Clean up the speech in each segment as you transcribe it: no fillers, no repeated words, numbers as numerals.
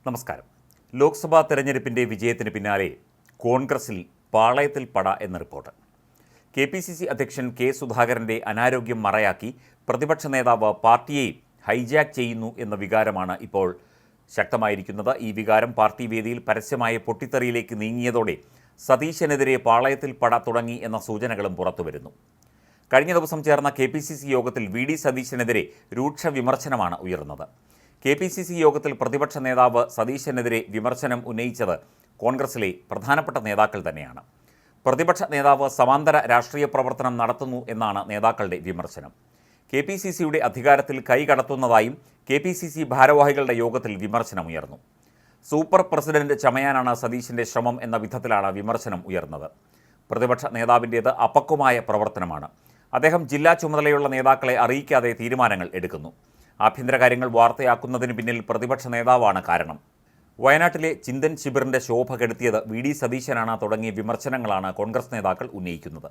നമസ്കാരം. ലോക്സഭാ തെരഞ്ഞെടുപ്പിൻ്റെ വിജയത്തിന് പിന്നാലെ കോൺഗ്രസിൽ പാളയത്തിൽ പട എന്ന റിപ്പോർട്ട്. KPCC അധ്യക്ഷൻ കെ സുധാകരൻ്റെ അനാരോഗ്യം മറയാക്കി പ്രതിപക്ഷ നേതാവ് പാർട്ടിയെ ഹൈജാക്ക് ചെയ്യുന്നു എന്ന വികാരമാണ് ഇപ്പോൾ ശക്തമായിരിക്കുന്നത്. ഈ വികാരം പാർട്ടി വേദിയിൽ പരസ്യമായ പൊട്ടിത്തെറിയിലേക്ക് നീങ്ങിയതോടെ സതീശനെതിരെ പാളയത്തിൽ പട തുടങ്ങി എന്ന സൂചനകളും പുറത്തുവരുന്നു. കഴിഞ്ഞ ദിവസം ചേർന്ന KPCC യോഗത്തിൽ VD സതീശനെതിരെ രൂക്ഷ വിമർശനമാണ് ഉയർന്നത്. KPCC യോഗത്തിൽ പ്രതിപക്ഷ നേതാവ് സതീശനെതിരെ വിമർശനം ഉന്നയിച്ചത് കോൺഗ്രസിലെ പ്രധാനപ്പെട്ട നേതാക്കൾ തന്നെയാണ്. പ്രതിപക്ഷ നേതാവ് സമാന്തര രാഷ്ട്രീയ പ്രവർത്തനം നടത്തുന്നു എന്നാണ് നേതാക്കളുടെ വിമർശനം. KPCCയുടെ അധികാരത്തിൽ കൈകടത്തുന്നതായും KPCC ഭാരവാഹികളുടെ യോഗത്തിൽ വിമർശനമുയർന്നു. സൂപ്പർ പ്രസിഡന്റ് ചമയാനാണ് സതീശൻ്റെ ശ്രമം എന്ന വിധത്തിലാണ് വിമർശനം ഉയർന്നത്. പ്രതിപക്ഷ നേതാവിൻ്റേത് അപക്വമായ പ്രവർത്തനമാണ്. അദ്ദേഹം ജില്ലാ ചുമതലയുള്ള നേതാക്കളെ അറിയിക്കാതെ തീരുമാനങ്ങൾ എടുക്കുന്നു. ആഭ്യന്തര കാര്യങ്ങൾ വാർത്തയാക്കുന്നതിന് പിന്നിൽ പ്രതിപക്ഷ നേതാവാണ് കാരണം. വയനാട്ടിലെ ചിന്തൻ ശിബിറിൻ്റെ ശോഭ കെടുത്തിയത് VD സതീശനാണ് തുടങ്ങിയ വിമർശനങ്ങളാണ് കോൺഗ്രസ് നേതാക്കൾ ഉന്നയിക്കുന്നത്.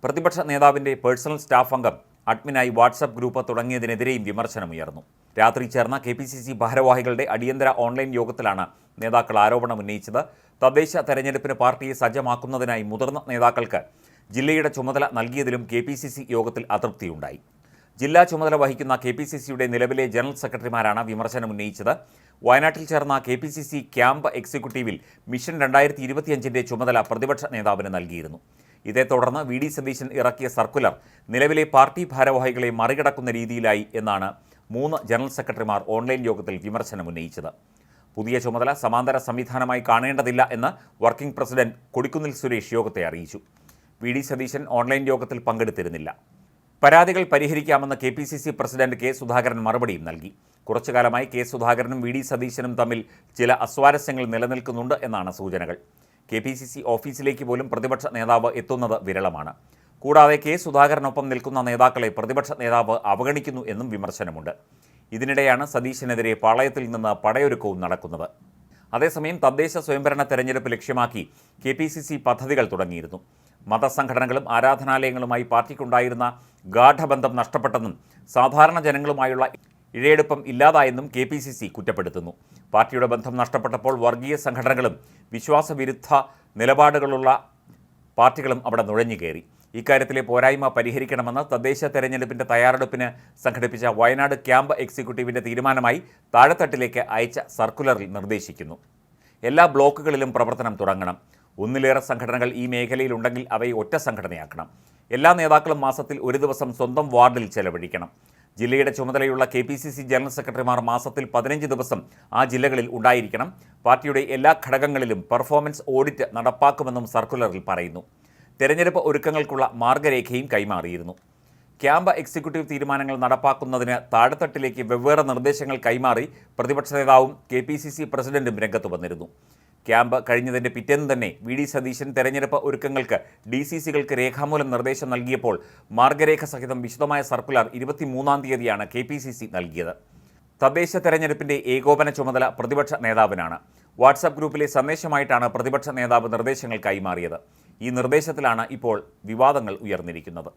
പ്രതിപക്ഷ നേതാവിൻ്റെ പേഴ്സണൽ സ്റ്റാഫ് അംഗം അഡ്മിനായി വാട്സപ്പ് ഗ്രൂപ്പ് തുടങ്ങിയതിനെതിരെയും വിമർശനമുയർന്നു. രാത്രി ചേർന്ന KPCC ഭാരവാഹികളുടെ അടിയന്തര ഓൺലൈൻ യോഗത്തിലാണ് നേതാക്കൾ ആരോപണം ഉന്നയിച്ചത്. തദ്ദേശ തെരഞ്ഞെടുപ്പിന് പാർട്ടിയെ സജ്ജമാക്കുന്നതിനായി മുതിർന്ന നേതാക്കൾക്ക് ജില്ലയുടെ ചുമതല നൽകിയതിലും KPCC യോഗത്തിൽ അതൃപ്തിയുണ്ടായി. ജില്ലാ ചുമതല വഹിക്കുന്ന KPCCയുടെ നിലവിലെ ജനറൽ സെക്രട്ടറിമാരാണ് വിമർശനം ഉന്നയിച്ചത്. വയനാട്ടിൽ ചേർന്ന KPCC ക്യാമ്പ് എക്സിക്യൂട്ടീവിൽ മിഷൻ 2025ൻ്റെ ചുമതല പ്രതിപക്ഷ നേതാവിന് നൽകിയിരുന്നു. ഇതേ തുടർന്ന് VD സതീശൻ ഇറക്കിയ സർക്കുലർ നിലവിലെ പാർട്ടി ഭാരവാഹികളെ മറികടക്കുന്ന രീതിയിലായി എന്നാണ് 3 ജനറൽ സെക്രട്ടറിമാർ ഓൺലൈൻ യോഗത്തിൽ വിമർശനം ഉന്നയിച്ചത്. പുതിയ ചുമതല സമാന്തര സംവിധാനമായി കാണേണ്ടതില്ല എന്ന് വർക്കിംഗ് പ്രസിഡന്റ് കൊടിക്കുന്നിൽ സുരേഷ് യോഗത്തെ അറിയിച്ചു. VD സതീശൻ ഓൺലൈൻ യോഗത്തിൽ പങ്കെടുത്തിരുന്നില്ല. പരാതികൾ പരിഹരിക്കാമെന്ന് KPCC പ്രസിഡന്റ് കെ സുധാകരൻ മറുപടിയും നൽകി. കുറച്ചുകാലമായി കെ സുധാകരനും VD സതീശനും തമ്മിൽ ചില അസ്വാരസ്യങ്ങൾ നിലനിൽക്കുന്നുണ്ട് എന്നാണ് സൂചനകൾ. KPCC ഓഫീസിലേക്ക് പോലും പ്രതിപക്ഷ നേതാവ് എത്തുന്നത് വിരളമാണ്. കൂടാതെ കെ സുധാകരനൊപ്പം നിൽക്കുന്ന നേതാക്കളെ പ്രതിപക്ഷ നേതാവ് അവഗണിക്കുന്നു എന്നും വിമർശനമുണ്ട്. ഇതിനിടെയാണ് സതീശനെതിരെ പാളയത്തിൽ നിന്ന് പടയൊരുക്കവും നടക്കുന്നത്. അതേസമയം തദ്ദേശ സ്വയംഭരണ തെരഞ്ഞെടുപ്പ് ലക്ഷ്യമാക്കി KPCC പദ്ധതികൾ തുടങ്ങിയിരുന്നു. മതസംഘടനകളും ആരാധനാലയങ്ങളുമായി പാർട്ടിക്കുണ്ടായിരുന്ന ഗാഠബന്ധം നഷ്ടപ്പെട്ടെന്നും സാധാരണ ജനങ്ങളുമായുള്ള ഇഴയെടുപ്പം ഇല്ലാതായെന്നും KPCC കുറ്റപ്പെടുത്തുന്നു. പാർട്ടിയുടെ ബന്ധം നഷ്ടപ്പെട്ടപ്പോൾ വർഗീയ സംഘടനകളും വിശ്വാസവിരുദ്ധ നിലപാടുകളുള്ള പാർട്ടികളും അവിടെ നുഴഞ്ഞുകയറി. ഇക്കാര്യത്തിലെ പോരായ്മ പരിഹരിക്കണമെന്ന് തദ്ദേശ തെരഞ്ഞെടുപ്പിൻ്റെ തയ്യാറെടുപ്പിന് സംഘടിപ്പിച്ച വയനാട് ക്യാമ്പ് എക്സിക്യൂട്ടീവിൻ്റെ തീരുമാനമായി താഴെത്തട്ടിലേക്ക് അയച്ച സർക്കുലറിൽ നിർദ്ദേശിക്കുന്നു. എല്ലാ ബ്ലോക്കുകളിലും പ്രവർത്തനം തുടങ്ങണം. ഒന്നിലേറെ സംഘടനകൾ ഈ മേഖലയിലുണ്ടെങ്കിൽ അവയെ ഒറ്റ സംഘടനയാക്കണം. എല്ലാ നേതാക്കളും മാസത്തിൽ ഒരു ദിവസം സ്വന്തം വാർഡിൽ ചെലവഴിക്കണം. ജില്ലയുടെ ചുമതലയുള്ള KPCC ജനറൽ സെക്രട്ടറിമാർ മാസത്തിൽ 15 ദിവസം ആ ജില്ലകളിൽ ഉണ്ടായിരിക്കണം. പാർട്ടിയുടെ എല്ലാ ഘടകങ്ങളിലും പെർഫോമൻസ് ഓഡിറ്റ് നടപ്പാക്കുമെന്നും സർക്കുലറിൽ പറയുന്നു. തെരഞ്ഞെടുപ്പ് ഒരുക്കങ്ങൾക്കുള്ള മാർഗരേഖയും കൈമാറിയിരുന്നു. ക്യാമ്പ് എക്സിക്യൂട്ടീവ് തീരുമാനങ്ങൾ നടപ്പാക്കുന്നതിന് താഴെത്തട്ടിലേക്ക് വെവ്വേറെ നിർദ്ദേശങ്ങൾ കൈമാറി പ്രതിപക്ഷ നേതാവും KPCC പ്രസിഡന്റും രംഗത്ത് വന്നിരുന്നു. ക്യാമ്പ് കഴിഞ്ഞതിൻ്റെ പിറ്റേന്ന് തന്നെ VD സതീശൻ തെരഞ്ഞെടുപ്പ് ഒരുക്കങ്ങൾക്ക് DCCകൾക്ക് രേഖാമൂലം നിർദ്ദേശം നൽകിയപ്പോൾ മാർഗരേഖ സഹിതം വിശദമായ സർക്കുലർ 23-ാം തീയതിയാണ് KPCC നൽകിയത്. തദ്ദേശ തെരഞ്ഞെടുപ്പിൻ്റെ ഏകോപന ചുമതല പ്രതിപക്ഷ നേതാവിനാണ്. വാട്സാപ്പ് ഗ്രൂപ്പിലെ സന്ദേശമായിട്ടാണ് പ്രതിപക്ഷ നേതാവ് നിർദ്ദേശങ്ങൾ കൈമാറിയത്. ഈ നിർദ്ദേശത്തിലാണ് ഇപ്പോൾ വിവാദങ്ങൾ ഉയർന്നിരിക്കുന്നത്.